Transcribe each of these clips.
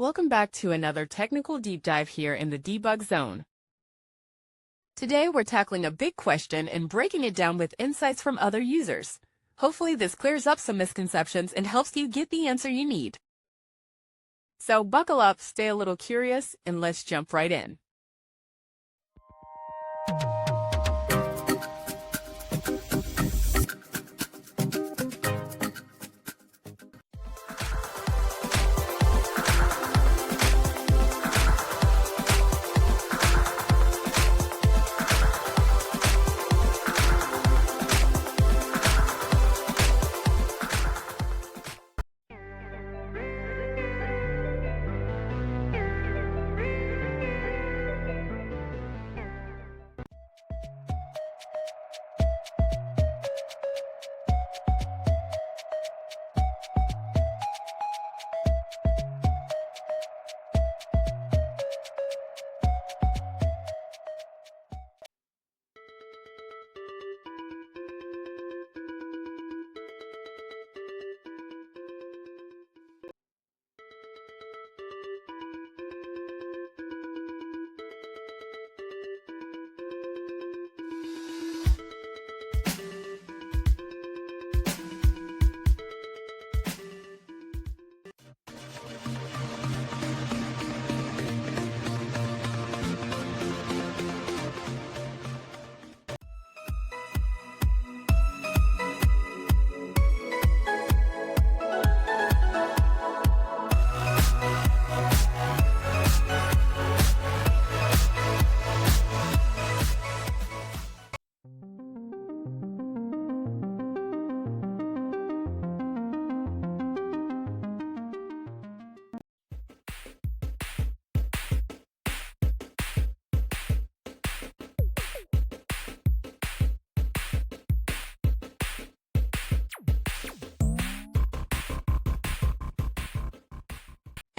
Welcome back to another technical deep dive here in the debug zone. Today we're tackling a big question and breaking it down with insights from other users. Hopefully this clears up some misconceptions and helps you get the answer you need. So buckle up, stay a little curious, and let's jump right in.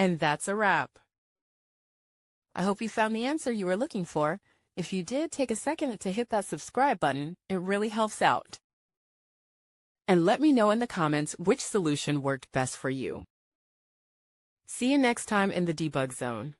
And that's a wrap. I hope you found the answer you were looking for. If you did, take a second to hit that subscribe button. It really helps out. And let me know in the comments which solution worked best for you. See you next time in the debug zone.